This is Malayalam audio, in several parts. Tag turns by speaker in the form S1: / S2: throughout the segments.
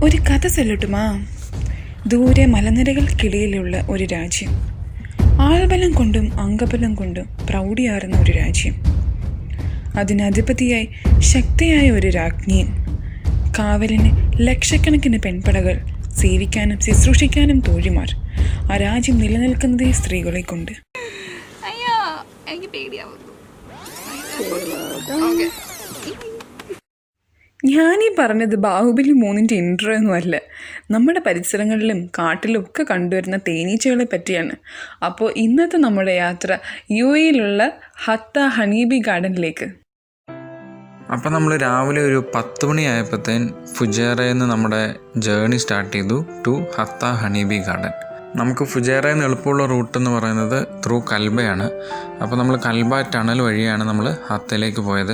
S1: ഒരു കഥ ചൊല്ലട്ടുമാ. ദൂരെ മലനിരകൾക്കിടയിലുള്ള ഒരു രാജ്യം, ആൾബലം കൊണ്ടും അംഗബലം കൊണ്ടും പ്രൗഢിയാർന്ന ഒരു രാജ്യം, അതിനധിപതിയായി ശക്തിയായ ഒരു രാജ്ഞിയും, കാവലിന് ലക്ഷക്കണക്കിന് പെൺപടകൾ, സേവിക്കാനും ശുശ്രൂഷിക്കാനും തോഴിമാർ. ആ രാജ്യം നിലനിൽക്കുന്നതേ സ്ത്രീകളെ കൊണ്ട്. ഞാനീ പറഞ്ഞത് ബാഹുബലി 3 ഇൻട്രോ ഒന്നുമല്ല, നമ്മുടെ പരിസരങ്ങളിലും കാട്ടിലും ഒക്കെ കണ്ടുവരുന്ന തേനീച്ചകളെ പറ്റിയാണ്. അപ്പോൾ ഇന്നത്തെ നമ്മുടെ യാത്ര UAE-യിലുള്ള ഹത്ത ഹണീബി ഗാർഡനിലേക്ക്.
S2: അപ്പോൾ നമ്മൾ രാവിലെ ഒരു 10 മണിയായപ്പോഴത്തേൻ ഫുജേറയിൽ നിന്ന് നമ്മുടെ ജേർണി സ്റ്റാർട്ട് ചെയ്തു ടു ഹത്ത ഹണീബി ഗാർഡൻ. നമുക്ക് ഫുജേറയിൽ നിന്ന് എളുപ്പമുള്ള റൂട്ട് എന്ന് പറയുന്നത് ത്രൂ കൽബയാണ്. അപ്പോൾ നമ്മൾ കൽബ ടണൽ വഴിയാണ് നമ്മൾ ഹത്തയിലേക്ക് പോയത്.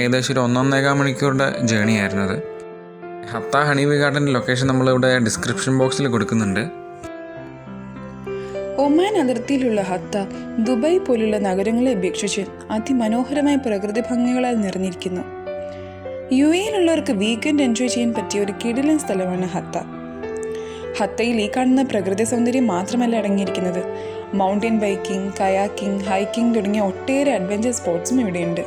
S2: ഏകദേശം ഒരു 1.5 മണിക്കൂറുടെ ജേർണി ആയിരുന്നത്. ഹത്ത ഹണീബി ഗാർഡൻ്റെ ലൊക്കേഷൻ നമ്മളിവിടെ ഡിസ്ക്രിപ്ഷൻ ബോക്സിൽ കൊടുക്കുന്നുണ്ട്.
S1: ഒമാൻ അതിർത്തിയിലുള്ള ഹത്ത ദുബായ് പോലുള്ള നഗരങ്ങളെ അപേക്ഷിച്ച് അതിമനോഹരമായ പ്രകൃതി ഭംഗികളാൽ നിറഞ്ഞിരിക്കുന്നു. UAE-യിലുള്ളവർക്ക് വീക്കെൻഡ് എൻജോയ് ചെയ്യാൻ പറ്റിയ ഒരു കിടിലൻ സ്ഥലമാണ് ഹത്ത. ഹത്തയിൽ ഈ കാണുന്ന പ്രകൃതി സൗന്ദര്യം മാത്രമല്ല അടങ്ങിയിരിക്കുന്നത്. മൗണ്ടൻ ബൈക്കിംഗ്, കയാക്കിംഗ്, ഹൈക്കിംഗ് തുടങ്ങിയ ഒട്ടേറെ അഡ്വഞ്ചർ സ്പോർട്സും ഇവിടെയുണ്ട്.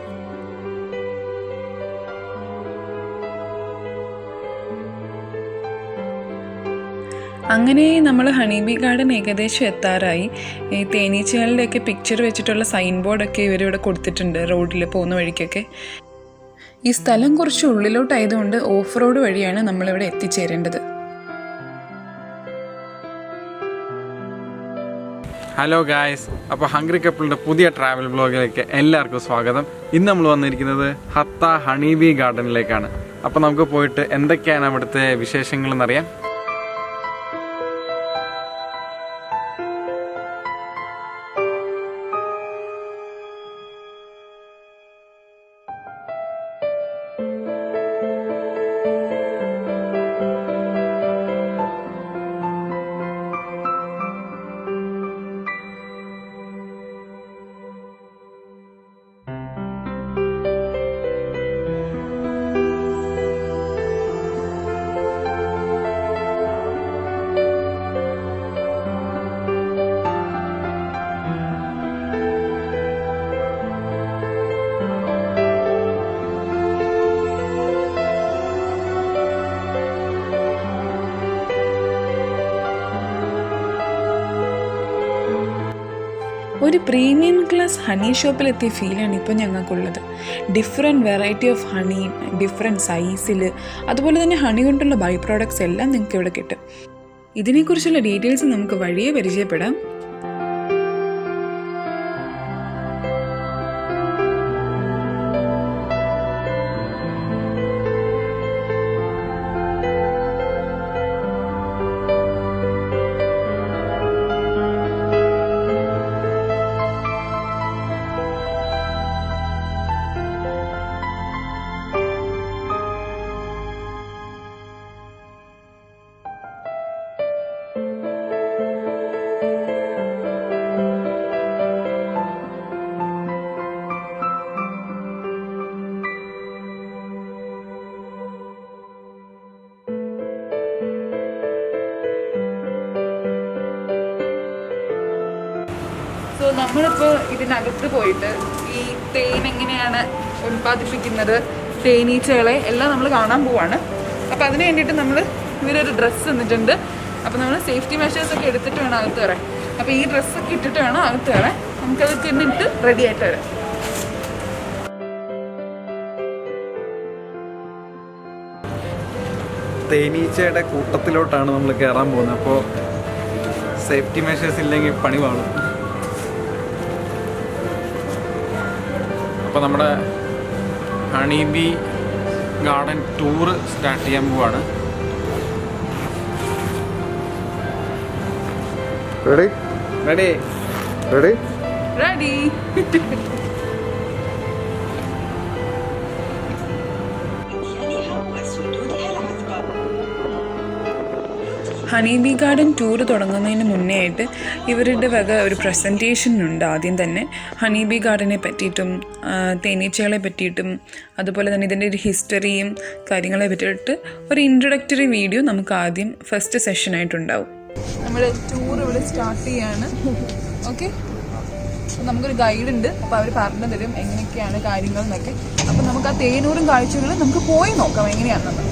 S1: അങ്ങനെ നമ്മൾ ഹണീബി ഗാർഡൻ ഏകദേശം എത്താറായി. ഈ തേനീച്ചകളുടെയൊക്കെ പിക്ചർ വെച്ചിട്ടുള്ള സൈൻ ബോർഡൊക്കെ ഇവരിവിടെ കൊടുത്തിട്ടുണ്ട് റോഡിൽ പോകുന്ന വഴിക്കൊക്കെ. ഈ സ്ഥലം കുറച്ച് ഉള്ളിലോട്ടായതുകൊണ്ട് ഓഫ് റോഡ് വഴിയാണ് നമ്മളിവിടെ എത്തിച്ചേരേണ്ടത്.
S2: ഹലോ ഗായ്സ്, അപ്പോൾ ഹംഗ്രി കപ്പിളിൻ്റെ പുതിയ ട്രാവൽ ബ്ലോഗിലേക്ക് എല്ലാവർക്കും സ്വാഗതം. ഇന്ന് നമ്മൾ വന്നിരിക്കുന്നത് ഹത്ത ഹണീബി ഗാർഡനിലേക്കാണ്. അപ്പോൾ നമുക്ക് പോയിട്ട് എന്തൊക്കെയാണ് അവിടുത്തെ വിശേഷങ്ങളെന്നറിയാം.
S1: ഒരു പ്രീമിയം ക്ലാസ് ഹണി ഷോപ്പിലെത്തിയ ഫീലാണ് ഇപ്പോൾ ഞങ്ങൾക്കുള്ളത്. Different variety of honey, different സൈസിൽ, അതുപോലെ തന്നെ ഹണി കൊണ്ടുള്ള ബൈ പ്രോഡക്ട്സ് എല്ലാം നിങ്ങൾക്ക് ഇവിടെ കിട്ടും. ഇതിനെക്കുറിച്ചുള്ള ഡീറ്റെയിൽസ് നമുക്ക് വഴിയെ പരിചയപ്പെടാം. സോ നമ്മളിപ്പോൾ ഇതിനകത്ത് പോയിട്ട് ഈ തേൻ എങ്ങനെയാണ് ഉൽപ്പാദിപ്പിക്കുന്നത്, തേനീച്ചകളെ എല്ലാം നമ്മൾ കാണാൻ പോവാണ്. അപ്പോൾ അതിന് വേണ്ടിയിട്ട് നമ്മൾ ഇവരൊരു ഡ്രസ്സ് തന്നിട്ടുണ്ട്. അപ്പോൾ നമ്മൾ സേഫ്റ്റി മെഷേഴ്സൊക്കെ എടുത്തിട്ട് വേണം അകത്ത് വരാൻ. അപ്പോൾ ഈ ഡ്രസ്സൊക്കെ ഇട്ടിട്ട് വേണം അകത്ത് വരാൻ. നമുക്കത് തിന്നിട്ട് റെഡി ആയിട്ട് വരാം.
S2: തേനീച്ചയുടെ കൂട്ടത്തിലോട്ടാണ് നമ്മൾ കയറാൻ പോകുന്നത്. അപ്പോൾ സേഫ്റ്റി മെഷേഴ്സ് ഇല്ലെങ്കിൽ പണി പാടും. അപ്പോൾ നമ്മുടെ ഹണീബി ഗാർഡൻ ടൂറ് സ്റ്റാർട്ട് ചെയ്യാൻ പോവാണ്. Ready ready ready
S1: ready honeybee garden tour തുടങ്ങുന്നതിന് മുന്നേ ആയിട്ട് ഇവരുടെ വക ഒരു പ്രസൻറ്റേഷൻ ഉണ്ട്. ആദ്യം തന്നെ ഹണീബീ ഗാർഡനെ പറ്റിയിട്ടും തേനീച്ചകളെ പറ്റിയിട്ടും അതുപോലെ തന്നെ ഇതിൻ്റെ ഒരു ഹിസ്റ്ററിയും കാര്യങ്ങളെ പറ്റിയിട്ട് ഒരു ഇൻട്രൊഡക്ടറി വീഡിയോ നമുക്ക് ആദ്യം ഫസ്റ്റ് സെഷനായിട്ടുണ്ടാവും. നമ്മുടെ ടൂർ ഇവിടെ സ്റ്റാർട്ട് ചെയ്യാണ്. ഓക്കെ, നമുക്കൊരു ഗൈഡ് ഉണ്ട്. അപ്പോൾ അവർ പറഞ്ഞു തരും എങ്ങനെയൊക്കെയാണ് കാര്യങ്ങൾ എന്നൊക്കെ. അപ്പോൾ നമുക്ക് ആ തേനൂറും കാഴ്ചകളും നമുക്ക് പോയി നോക്കാം എങ്ങനെയാണെന്ന്.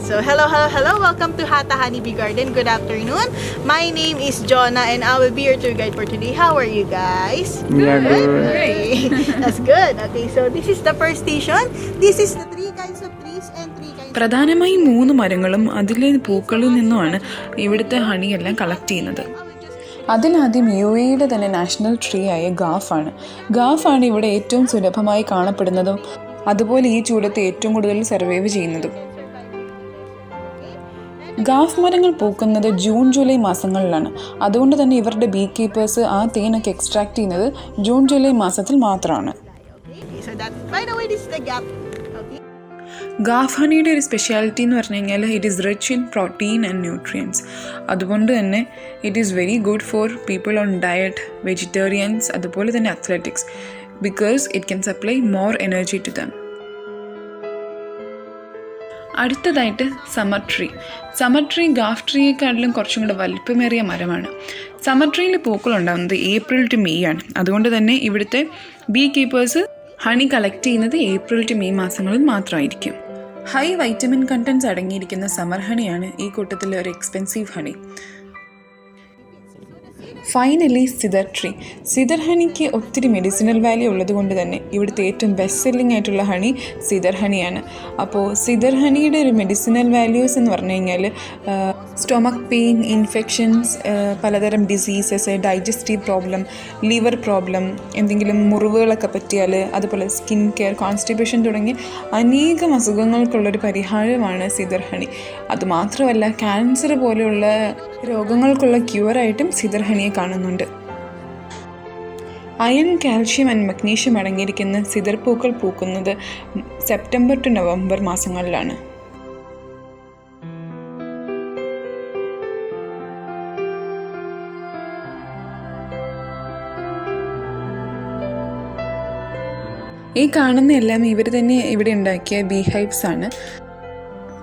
S3: So hello, welcome to Hatta Honeybee Garden. Good afternoon. My name is Jonah and I will be your tour guide for today. How are you guys?
S2: Yeah, good.
S3: Great. That's good. Okay, so this is the first station. This is the 3 kinds of trees and 3 kinds.
S1: പ്രധാനമായും 3 മരങ്ങളും അതിലെ പൂക്കളിൽ നിന്നുമാണ് ഇവിടുത്തെ ഹണിയെല്ലാം കളക്ട് ചെയ്യുന്നത്. അതിലാദ്യം UAEയുടെ തന്നെ നാഷണൽ ട്രീ ആയ ഗാഫാണ്. ഗാഫാണ് ഇവിടെ ഏറ്റവും സുലഭമായി കാണപ്പെടുന്നതും അതുപോലെ ഈ ചൂടത്ത് ഏറ്റവും കൂടുതൽ സർവൈവ് ചെയ്യുന്നതും. ഗാഫ് മരങ്ങൾ പൂക്കുന്നത് ജൂൺ-ജൂലൈ മാസങ്ങളിലാണ്. അതുകൊണ്ട് തന്നെ ഇവരുടെ ബീ കീപ്പേഴ്സ് ആ തേനൊക്കെ എക്സ്ട്രാക്ട് ചെയ്യുന്നത് ജൂൺ-ജൂലൈ മാസത്തിൽ മാത്രമാണ്. ഗാഫ് ഹണിയുടെ ഒരു സ്പെഷ്യാലിറ്റി എന്ന് പറഞ്ഞു കഴിഞ്ഞാൽ it is rich in protein and nutrients. അതുകൊണ്ട് തന്നെ it is very good for people on diet, vegetarians, അതുപോലെ തന്നെ athletics, because it can supply more energy to them. അടുത്തതായിട്ട് സമർ ട്രീ ഗാഫ് ട്രീയെക്കാട്ടിലും കുറച്ചും കൂടെ വലിപ്പമേറിയ മരമാണ്. സമർ ട്രീയിൽ പൂക്കളുണ്ടാകുന്നത് ഏപ്രിൽ ടു മെയ് ആണ്. അതുകൊണ്ട് തന്നെ ഇവിടുത്തെ ബീ കീപ്പേഴ്സ് ഹണി കളക്ട് ചെയ്യുന്നത് ഏപ്രിൽ ടു മെയ് മാസങ്ങളിൽ മാത്രമായിരിക്കും. ഹൈ വൈറ്റമിൻ കണ്ടൻസ് അടങ്ങിയിരിക്കുന്ന സമർ ഹണിയാണ് ഈ കൂട്ടത്തിലെ ഒരു എക്സ്പെൻസീവ് ഹണി. ഫൈനലി സിദർ ഹണിക്ക് ഒത്തിരി മെഡിസിനൽ വാല്യൂ ഉള്ളത് കൊണ്ട് തന്നെ ഇവിടുത്തെ ഏറ്റവും ബെസ്റ്റ് സെല്ലിംഗ് ആയിട്ടുള്ള ഹണി സിദർ ഹണിയാണ്. അപ്പോൾ സിദർ ഹണിയുടെ ഒരു മെഡിസിനൽ വാല്യൂസ് എന്ന് പറഞ്ഞു കഴിഞ്ഞാൽ സ്റ്റൊമക്ക് പെയിൻ, ഇൻഫെക്ഷൻസ്, പലതരം diseases, digestive problem, liver problem, എന്തെങ്കിലും മുറിവുകളൊക്കെ പറ്റിയാൽ, അതുപോലെ സ്കിൻ കെയർ, കോൺസ്റ്റിപ്പേഷൻ തുടങ്ങിയ അനേകം അസുഖങ്ങൾക്കുള്ളൊരു പരിഹാരമാണ് സിദർ ഹണി. അതുമാത്രമല്ല ക്യാൻസർ പോലെയുള്ള രോഗങ്ങൾക്കുള്ള ക്യൂറായിട്ടും സിദർ ഹണിയെ കാണുന്നുണ്ട്. അയൺ, കാൽഷ്യം ആൻഡ് മഗ്നീഷ്യം അടങ്ങിയിരിക്കുന്ന സിദർ പൂക്കൾ പൂക്കുന്നത് സെപ്റ്റംബർ ടു നവംബർ മാസങ്ങളിലാണ്. ഈ കാണുന്ന എല്ലാം ഇവർ തന്നെ ഇവിടെ ഉണ്ടാക്കിയ ബീ ഹൈവ്സ് ആണ്.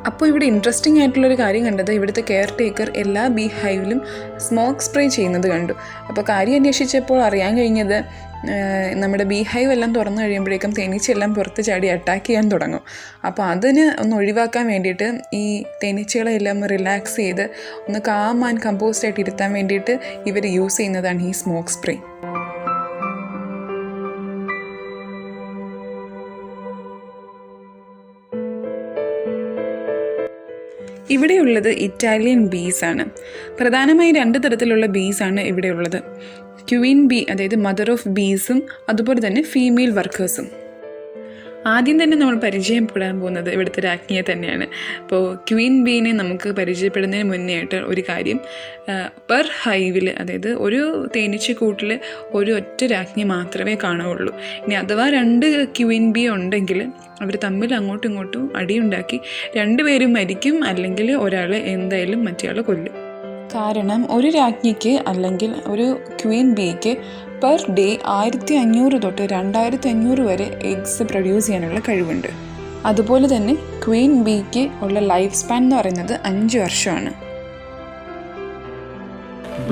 S1: അപ്പോൾ ഇവിടെ ഇൻട്രസ്റ്റിംഗ് ആയിട്ടുള്ളൊരു കാര്യം കണ്ടത് ഇവിടുത്തെ കെയർ ടേക്കർ എല്ലാ ബീ ഹൈവിലും സ്മോക്ക് സ്പ്രേ ചെയ്യുന്നത് കണ്ടു. അപ്പോൾ കാര്യം അന്വേഷിച്ചപ്പോൾ അറിയാൻ കഴിഞ്ഞത് നമ്മുടെ ബീ ഹൈവ് എല്ലാം തുറന്നു കഴിയുമ്പോഴേക്കും തേനീച്ചയെല്ലാം പുറത്ത് ചാടി അറ്റാക്ക് ചെയ്യാൻ തുടങ്ങും. അപ്പോൾ അതിന് ഒന്ന് ഒഴിവാക്കാൻ വേണ്ടിയിട്ട് ഈ തേനീച്ചകളെല്ലാം റിലാക്സ് ചെയ്ത് ഒന്ന് കാം ആൻഡ് കമ്പോസ്റ്റ് ആയിട്ട് ഇരുത്താൻ വേണ്ടിയിട്ട് ഇവർ യൂസ് ചെയ്യുന്നതാണ് ഈ സ്മോക്ക് സ്പ്രേ. ഇവിടെയുള്ളത് ഇറ്റാലിയൻ ബീസാണ്. പ്രധാനമായും 2 തരത്തിലുള്ള ബീസാണ് ഇവിടെയുള്ളത്. ക്വീൻ ബീ, അതായത് മദർ ഓഫ് ബീസും അതുപോലെ തന്നെ ഫീമെയിൽ വർക്കേഴ്സും. ആദ്യം തന്നെ നമ്മൾ പരിചയപ്പെടാൻ പോകുന്നത് ഇവിടുത്തെ രാജ്ഞിയെ തന്നെയാണ്. അപ്പോൾ ക്വീൻ ബീനെ നമുക്ക് പരിചയപ്പെടുന്നതിന് മുന്നേ ആയിട്ട് ഒരു കാര്യം, പെർ ഹൈവിൽ, അതായത് ഒരു തേനീച്ചക്കൂട്ടിൽ ഒരു ഒറ്റ രാജ്ഞി മാത്രമേ കാണുകയുള്ളൂ. ഇനി അഥവാ 2 ക്വീൻ ബീ ഉണ്ടെങ്കിൽ അവർ തമ്മിൽ അങ്ങോട്ടും ഇങ്ങോട്ടും അടിയുണ്ടാക്കി 2 പേരും മരിക്കും, അല്ലെങ്കിൽ ഒരാൾ എന്തായാലും മറ്റേയാൾ കൊല്ലും. കാരണം ഒരു രാജ്ഞിക്ക് അല്ലെങ്കിൽ ഒരു ക്വീൻ ബീക്ക് പെർ ഡേ 1500 തൊട്ട് 2500 വരെ എഗ്സ് പ്രൊഡ്യൂസ് ചെയ്യാനുള്ള കഴിവുണ്ട്. അതുപോലെ തന്നെ ക്വീൻ ബീക്ക് ഉള്ള ലൈഫ് സ്പാൻ എന്ന് പറയുന്നത് 5 വർഷമാണ്.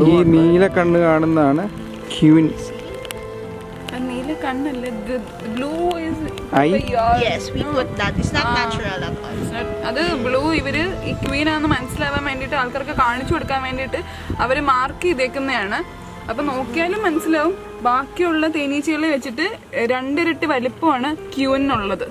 S4: ഈ നീല കണ്ണ് കാണുന്നതാണ് ക്വീൻ.
S1: നീല കണ്ണല്ല, blue is
S3: Yes, we put that. It's not natural at all.
S1: അത് ബ്ലൂ ഇവര് ഈ ക്വീൻ ആണെന്ന് മനസ്സിലാവാൻ വേണ്ടിയിട്ട് ആൾക്കാർക്ക് കാണിച്ചു കൊടുക്കാൻ വേണ്ടിയിട്ട് അവർ മാർക്ക് ചെയ്തേക്കുന്നതാണ്. അപ്പം നോക്കിയാലും മനസ്സിലാവും ബാക്കിയുള്ള തേനീച്ചകളെ വെച്ചിട്ട് 2 ഇരട്ടി വലിപ്പമാണ് ക്യൂവിനുള്ളത്.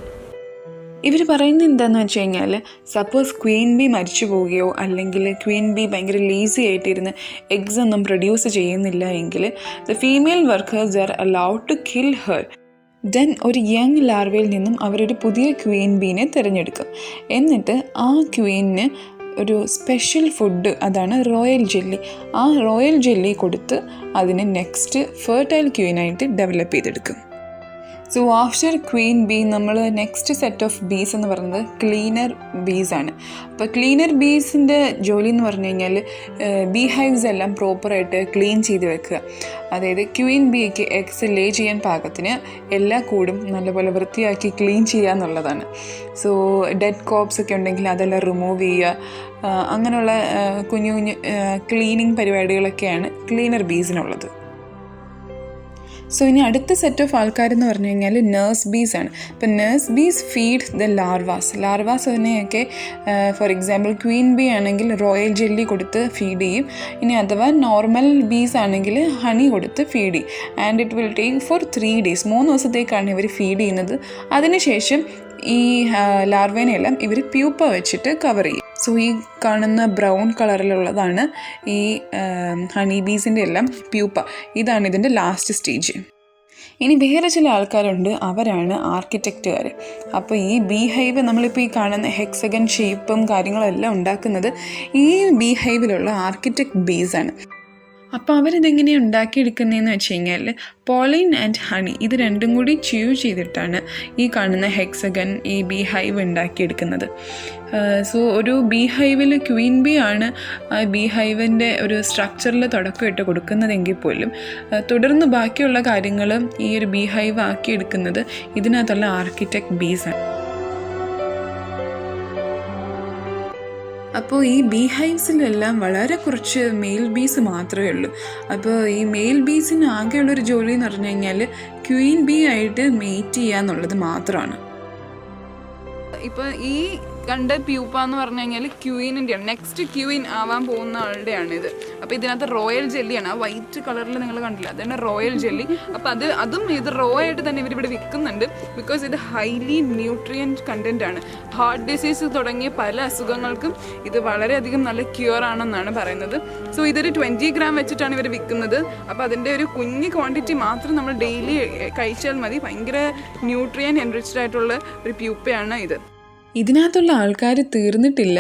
S1: ഇവർ പറയുന്നത് എന്താണെന്ന് വെച്ച് കഴിഞ്ഞാൽ, സപ്പോസ് ക്വീൻ ബി മരിച്ചു പോവുകയോ അല്ലെങ്കിൽ ക്വീൻ ബി ഭയങ്കര ലേസി ആയിട്ടിരുന്ന് എഗ്സ് ഒന്നും പ്രൊഡ്യൂസ് ചെയ്യുന്നില്ല എങ്കിൽ the female workers are allowed to kill her. Then ഒരു യങ് ലാർവയിൽ നിന്നും അവരൊരു പുതിയ ക്വീൻ ബീനെ തിരഞ്ഞെടുക്കും. എന്നിട്ട് ആ ക്വീനിന് ഒരു സ്പെഷ്യൽ ഫുഡ്, അതാണ് റോയൽ ജെല്ലി. ആ റോയൽ ജെല്ലി കൊടുത്ത് അതിനെ നെക്സ്റ്റ് ഫെർട്ടൈൽ ക്വീനായിട്ട് ഡെവലപ്പ് ചെയ്തെടുക്കും. സോ ആഫ്റ്റർ ക്വീൻ ബീ നമ്മൾ നെക്സ്റ്റ് സെറ്റ് ഓഫ് ബീസ് എന്ന് പറയുന്നത് ക്ലീനർ ബീസ് ആണ്. അപ്പോൾ ക്ലീനർ ബീസിൻ്റെ ജോലി എന്ന് പറഞ്ഞു കഴിഞ്ഞാൽ ബീ ഹൈവ്സ് എല്ലാം പ്രോപ്പറായിട്ട് ക്ലീൻ ചെയ്ത് വെക്കുക. അതായത് ക്വീൻ ബീക്ക് എഗ്സ് ലേ ചെയ്യാൻ പാകത്തിന് എല്ലാ കൂടും നല്ലപോലെ വൃത്തിയാക്കി ക്ലീൻ ചെയ്യുക എന്നുള്ളതാണ്. സോ ഡെഡ് കോപ്സ് ഒക്കെ ഉണ്ടെങ്കിൽ അതെല്ലാം റിമൂവ് ചെയ്യുക, അങ്ങനെയുള്ള കുഞ്ഞു കുഞ്ഞു ക്ലീനിങ് പരിപാടികളൊക്കെയാണ് ക്ലീനർ ബീസിനുള്ളത്. സോ ഇനി അടുത്ത സെറ്റ് ഓഫ് ആൾക്കാരെന്ന് പറഞ്ഞു കഴിഞ്ഞാൽ നേഴ്സ് ബീസ് ആണ്. ഇപ്പം നേഴ്സ് ബീസ് ഫീഡ് ദ ലാർവാസ് അതിനെയൊക്കെ ഫോർ എക്സാമ്പിൾ ക്വീൻ ബീ ആണെങ്കിൽ റോയൽ ജെല്ലി കൊടുത്ത് ഫീഡ് ചെയ്യും. ഇനി അഥവാ നോർമൽ ബീസ് ആണെങ്കിൽ ഹണി കൊടുത്ത് ഫീഡ് ചെയ്യും. And it will take for 3 days 3 ദിവസത്തേക്കാണ് ഇവർ ഫീഡ് ചെയ്യുന്നത്. അതിനുശേഷം ഈ ലാർവേനെയെല്ലാം ഇവർ പ്യൂപ്പ വെച്ചിട്ട് കവർ ചെയ്യും. സോ ഈ കാണുന്ന ബ്രൗൺ കളറിലുള്ളതാണ് ഈ ഹണി ബീസിൻ്റെ എല്ലാം പ്യൂപ്പ. ഇതാണ് ഇതിൻ്റെ ലാസ്റ്റ് സ്റ്റേജ്. ഇനി വേറെ ചില ആൾക്കാരുണ്ട്, അവരാണ് ആർക്കിടെക്റ്റുകാർ. അപ്പോൾ ഈ ബീ ഹൈവ് നമ്മളിപ്പോൾ ഈ കാണുന്ന ഹെക്സഗൺ ഷേപ്പും കാര്യങ്ങളും എല്ലാം ഉണ്ടാക്കുന്നത് ഈ ബീ ഹൈവിലുള്ള ആർക്കിടെക്ട് ബീസാണ്. അപ്പോൾ അവരിതെങ്ങനെയാണ് ഉണ്ടാക്കിയെടുക്കുന്നതെന്ന് വെച്ച് കഴിഞ്ഞാൽ പോളിൻ ആൻഡ് ഹണി ഇത് രണ്ടും കൂടി ച്യൂ ചെയ്തിട്ടാണ് ഈ കാണുന്ന ഹെക്സഗൺ ഈ ബീ ഹൈവ് ഉണ്ടാക്കിയെടുക്കുന്നത്. സോ ഒരു ബീ ഹൈവിൽ ക്വീൻ ബീ ആണ് ബീ ഹൈവിൻ്റെ ഒരു സ്ട്രക്ചറിൽ തുടക്കമിട്ട് കൊടുക്കുന്നതെങ്കിൽ പോലും തുടർന്ന് ബാക്കിയുള്ള കാര്യങ്ങൾ ഈ ഒരു ബീ ഹൈവ് ആക്കിയെടുക്കുന്നത് ഇതിനകത്തുള്ള ആർക്കിടെക്ട് ബീസാണ്. അപ്പോൾ ഈ ബീ ഹൈവ്സിലെല്ലാം വളരെ കുറച്ച് മെയിൽ ബീസ് മാത്രമേ ഉള്ളൂ. അപ്പോൾ ഈ മെയിൽ ബീസിന് ആകെയുള്ളൊരു ജോലി എന്ന് പറഞ്ഞു കഴിഞ്ഞാൽ ക്വീൻ ബീ ആയിട്ട് മെയ്റ്റ് ചെയ്യുക എന്നുള്ളത് മാത്രമാണ്. ഇപ്പോൾ ഈ കണ്ട പ്യൂപ്പ എന്ന് പറഞ്ഞു കഴിഞ്ഞാൽ ക്യൂയിനിൻ്റെയാണ്, നെക്സ്റ്റ് ക്യൂയിൻ ആവാൻ പോകുന്ന ആളുടെയാണ് ഇത്. അപ്പോൾ ഇതിനകത്ത് റോയൽ ജെല്ലിയാണ്, ആ വൈറ്റ് കളറിൽ നിങ്ങൾ കണ്ടില്ല, അതാണ് റോയൽ ജെല്ലി. അപ്പോൾ അതും ഇത് റോ ആയിട്ട് തന്നെ ഇവരിവിടെ വിൽക്കുന്നുണ്ട്. ബിക്കോസ് ഇത് ഹൈലി ന്യൂട്രിയൻറ്റ് കണ്ടൻ്റ് ആണ്. ഹാർട്ട് ഡിസീസ് തുടങ്ങിയ പല അസുഖങ്ങൾക്കും ഇത് വളരെയധികം നല്ല ക്യൂർ ആണെന്നാണ് പറയുന്നത്. സോ ഇതൊരു 20 gram വെച്ചിട്ടാണ് ഇവർ വിൽക്കുന്നത്. അപ്പോൾ അതിൻ്റെ ഒരു കുഞ്ഞ് ക്വാണ്ടിറ്റി മാത്രം നമ്മൾ ഡെയിലി കഴിച്ചാൽ മതി. ഭയങ്കര ന്യൂട്രിയൻ എൻറിച്ച്ഡ് ആയിട്ടുള്ള ഒരു പ്യൂപ്പയാണ് ഇത്. ഇതിനകത്തുള്ള ആൾക്കാർ തീർന്നിട്ടില്ല.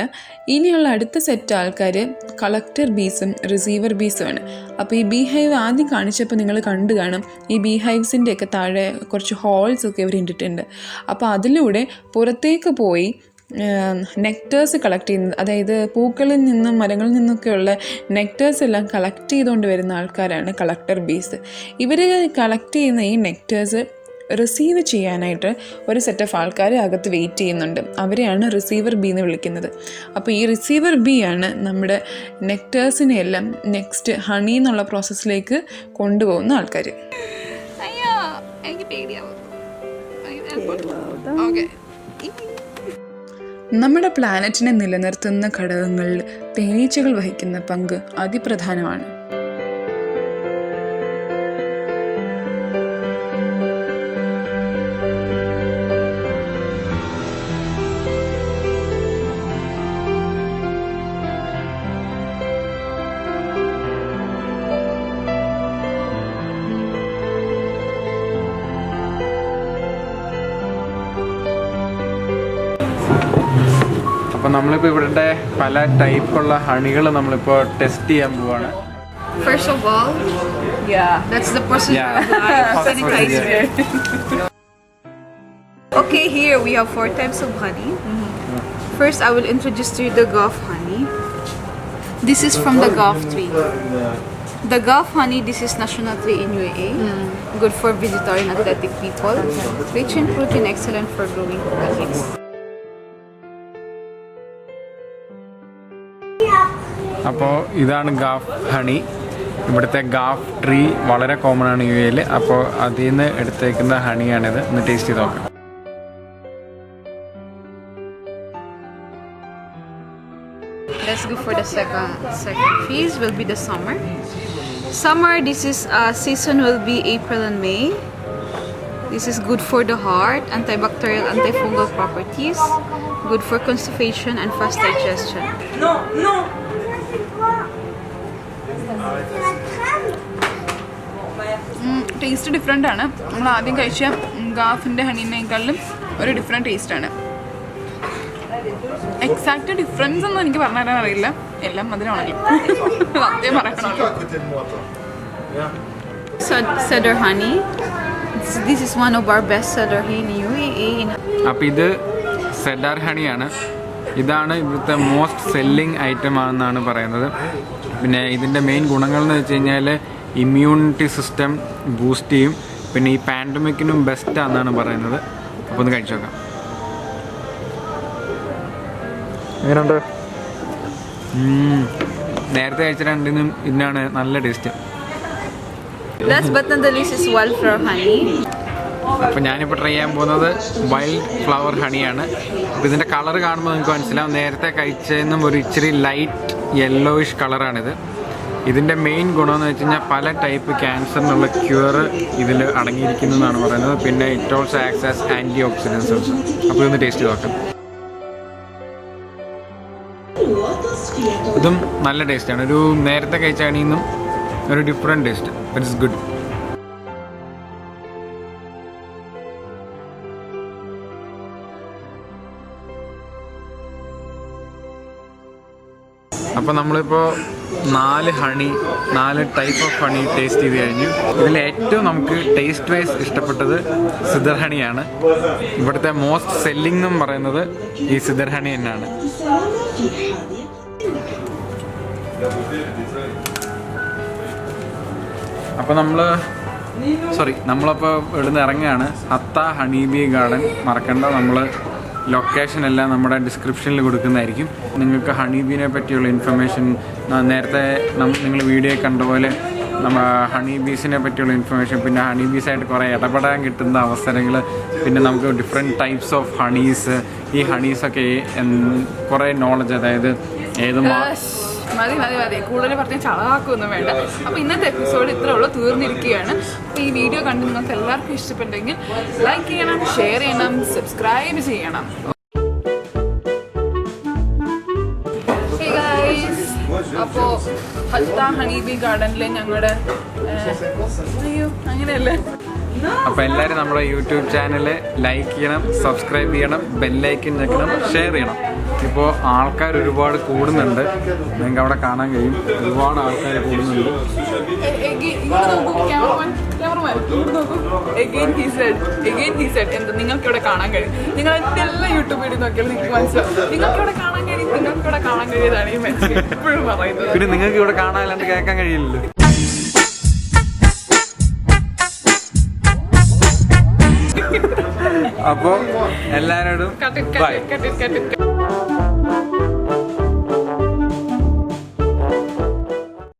S1: ഇനിയുള്ള അടുത്ത സെറ്റ് ആൾക്കാർ കളക്ടർ ബീസും റിസീവർ ബീസുമാണ്. അപ്പോൾ ഈ ബീ ഹൈവ് ആദ്യം കാണിച്ചപ്പോൾ നിങ്ങൾ കണ്ടു കാണും, ഈ ബീ ഹൈവ്സിൻ്റെയൊക്കെ താഴെ കുറച്ച് ഹോൾസൊക്കെ ഇവർ ഇട്ടിട്ടുണ്ട്. അപ്പോൾ അതിലൂടെ പുറത്തേക്ക് പോയി നെക്ടേഴ്സ് കളക്ട് ചെയ്യുന്നത്, അതായത് പൂക്കളിൽ നിന്നും മരങ്ങളിൽ നിന്നൊക്കെയുള്ള നെക്ടേഴ്സ് എല്ലാം കളക്ട് ചെയ്തുകൊണ്ട് വരുന്ന ആൾക്കാരാണ് കളക്ടർ ബീസ്. ഇവർ കളക്ട് ചെയ്യുന്ന ഈ നെക്ടേഴ്സ് റിസീവ് ചെയ്യാനായിട്ട് ഒരു സെറ്റ് ഓഫ് ആൾക്കാർ അകത്ത് വെയിറ്റ് ചെയ്യുന്നുണ്ട്. അവരെയാണ് റിസീവർ ബീ എന്ന് വിളിക്കുന്നത്. അപ്പോൾ ഈ റിസീവർ ബീ ആണ് നമ്മുടെ നെക്ടേഴ്സിനെ എല്ലാം നെക്സ്റ്റ് ഹണി എന്നുള്ള പ്രോസസ്സിലേക്ക് കൊണ്ടുപോകുന്ന ആൾക്കാർ. നമ്മുടെ പ്ലാനറ്റിനെ നിലനിർത്തുന്ന ഘടകങ്ങളിൽ തേനീച്ചകൾ വഹിക്കുന്ന പങ്ക് അതിപ്രധാനമാണ്.
S4: അപ്പോൾ നമ്മളിപ്പോൾ ഇവിടുത്തെ പല ടൈപ്പുള്ള ഹണികൾ നമ്മളിപ്പോൾ ടെസ്റ്റ് ചെയ്യാൻ പോവാണ്.
S3: First of all, that's the procedure of life. Sanitizer. Okay, here we have 4 types of honey. First, I will introduce to you the Gulf honey. This is from the Gulf tree. The Gulf honey, this is national tree in UAE. Good for vegetarian athletic people. Rich in protein, excellent for growing kids.
S4: അപ്പോൾ ഇതാണ് ഗാഫ് ഹണി. ഇവിടുത്തെ ഗാഫ് ട്രീ വളരെ കോമൺ ആണ് യു എയിൽ. അപ്പോൾ അതിൽ നിന്ന് എടുത്തേക്കുന്ന ഹണിയാണിത്. ഒന്ന് ടേസ്റ്റ് ചെയ്ത് നോക്കാം.
S3: Let's go for the second phase. Will be the summer. Summer, this is season will be April and May. This is good for the heart, antibacterial, antifungal properties, good for constipation and fast digestion. No.
S1: Taste different ആണ്. നമ്മൾ ആദ്യം കഴിച്ച ഗാഫിൻ്റെ ഹണീനേക്കാളും ഒരു ഡിഫറെൻറ്റ് ടേസ്റ്റാണ്. എക്സാക്റ്റ് ഡിഫറൻസ് ഒന്നും എനിക്ക് പറഞ്ഞു തരാൻ അറിയില്ല. എല്ലാം മധുരമാണല്ലോ, സത്യം പറയണമല്ലോ.
S3: Cedar honey. This is one of our best seller here in UAE.
S4: അപ്പോൾ ഇത് സെഡാർ ഹണിയാണ്. ഇതാണ് ഇവിടുത്തെ മോസ്റ്റ് സെല്ലിംഗ് ഐറ്റം ആണെന്നാണ് പറയുന്നത്. പിന്നെ ഇതിൻ്റെ മെയിൻ ഗുണങ്ങൾ എന്ന് വെച്ച് കഴിഞ്ഞാൽ ഇമ്മ്യൂണിറ്റി സിസ്റ്റം ബൂസ്റ്റ് ചെയ്യും. പിന്നെ ഈ പാൻഡമിക്കിനും ബെസ്റ്റാണെന്നാണ് പറയുന്നത്. അപ്പോൾ ഒന്ന് കഴിച്ചു നോക്കാം. എങ്ങനെയുണ്ട്? നേരത്തെ കഴിച്ച രണ്ടിനും ഇതിനാണ് നല്ല taste.
S3: Last but not the least is wildflower honey.
S4: അപ്പോൾ ഞാനിപ്പോൾ ട്രൈ ചെയ്യാൻ പോകുന്നത് വൈൽഡ് ഫ്ലവർ ഹണിയാണ്. അപ്പോൾ ഇതിൻ്റെ കളർ കാണുമ്പോൾ നിങ്ങൾക്ക് മനസ്സിലാവും നേരത്തെ കഴിച്ചതെന്നും ഒരു ഇച്ചിരി ലൈറ്റ് യെല്ലോയിഷ് കളറാണിത്. ഇതിൻ്റെ മെയിൻ ഗുണമെന്ന് വെച്ച് കഴിഞ്ഞാൽ പല ടൈപ്പ് ക്യാൻസറിനുള്ള ക്യൂർ ഇതിൽ അടങ്ങിയിരിക്കുന്നു എന്നാണ് പറയുന്നത്. പിന്നെ it also acts as antioxidants also. അപ്പോൾ ഇതൊന്ന് ടേസ്റ്റ് നോക്കാം. ഇതും നല്ല ടേസ്റ്റാണ്. ഒരു നേരത്തെ കഴിച്ച ഹണിയിൽ നിന്നും ഒരു ഡിഫറെൻറ്റ് ടേസ്റ്റ്. It's good. അപ്പോൾ നമ്മളിപ്പോൾ 4 ടൈപ്പ് ഓഫ് ഹണി ടേസ്റ്റ് ചെയ്ത് കഴിഞ്ഞു. ഇതിൽ ഏറ്റവും നമുക്ക് ടേസ്റ്റ് വൈസ് ഇഷ്ടപ്പെട്ടത് സിദർ ഹണിയാണ്. ഇവിടുത്തെ മോസ്റ്റ് സെല്ലിംഗ് എന്നും പറയുന്നത് ഈ സിദർ ഹണി തന്നെയാണ്. അപ്പോൾ നമ്മളപ്പോൾ ഇവിടുന്ന് ഇറങ്ങുകയാണ്. ഹത്ത ഹണീബി ഗാർഡൻ മറക്കണ്ട. നമ്മൾ ലൊക്കേഷൻ എല്ലാം നമ്മുടെ ഡിസ്ക്രിപ്ഷനിൽ കൊടുക്കുന്നതായിരിക്കും. നിങ്ങൾക്ക് ഹണീബീനെ പറ്റിയുള്ള ഇൻഫർമേഷൻ നേരത്തെ നിങ്ങൾ വീഡിയോ കണ്ട പോലെ ഹണീബീസിനെ പറ്റിയുള്ള ഇൻഫർമേഷൻ, പിന്നെ ഹണീബീസായിട്ട് കുറേ ഇടപെടാൻ കിട്ടുന്ന അവസരങ്ങൾ, പിന്നെ നമുക്ക് ഡിഫറെൻറ്റ് ടൈപ്സ് ഓഫ് ഹണീസ്, ഈ ഹണീസൊക്കെ കുറേ നോളജ്, അതായത് ഏത്
S1: മതി കൂടുതൽ പറഞ്ഞ് ചളവാക്കൊന്നും വേണ്ട. അപ്പോൾ ഇന്നത്തെ എപ്പിസോഡ് ഇത്ര ഉള്ളൂ, തീർന്നിരിക്കുകയാണ്. അപ്പോൾ ഈ വീഡിയോ കണ്ട് നിങ്ങൾക്ക് എല്ലാവർക്കും ഇഷ്ടപ്പെട്ടെങ്കിൽ ലൈക്ക് ചെയ്യണം, ഷെയർ ചെയ്യണം, സബ്സ്ക്രൈബ് ചെയ്യണം. അപ്പോൾ ഹത്ത ഹണീബി ഗാർഡനിലെ ഞങ്ങളുടെ അങ്ങനെയല്ലേ.
S4: അപ്പോൾ എല്ലാവരും നമ്മുടെ യൂട്യൂബ് ചാനൽ ലൈക്ക് ചെയ്യണം, സബ്സ്ക്രൈബ് ചെയ്യണം, ബെല്ലൈക്കൻ ഞെക്കണം, ഷെയർ ചെയ്യണം. ഇപ്പോൾ ആൾക്കാർ ഒരുപാട് കൂടുന്നുണ്ട്. നിങ്ങൾക്ക് അവിടെ കാണാൻ കഴിയും, ഒരുപാട് ആൾക്കാർ കൂടുന്നുണ്ട്.
S1: നിങ്ങൾക്ക് ഇവിടെ കാണാൻ കഴിയും. നിങ്ങൾ എല്ലാ യൂട്യൂബ് വീഡിയോ നോക്കിയാൽ നിങ്ങൾക്ക് മനസ്സിലാവും. നിങ്ങൾക്ക് ഇവിടെ കാണാൻ കഴിയും, നിങ്ങൾക്ക് ഇവിടെ കാണാൻ കഴിയുന്നതാണ് ഈ മെസ്സേജ് എപ്പോഴും പറയുന്നത്.
S4: പിന്നെ നിങ്ങൾക്ക് ഇവിടെ കാണാനല്ലാണ്ട് കേൾക്കാൻ കഴിയില്ലല്ലോ. അപ്പോൾ എല്ലാവരോടും ബൈ.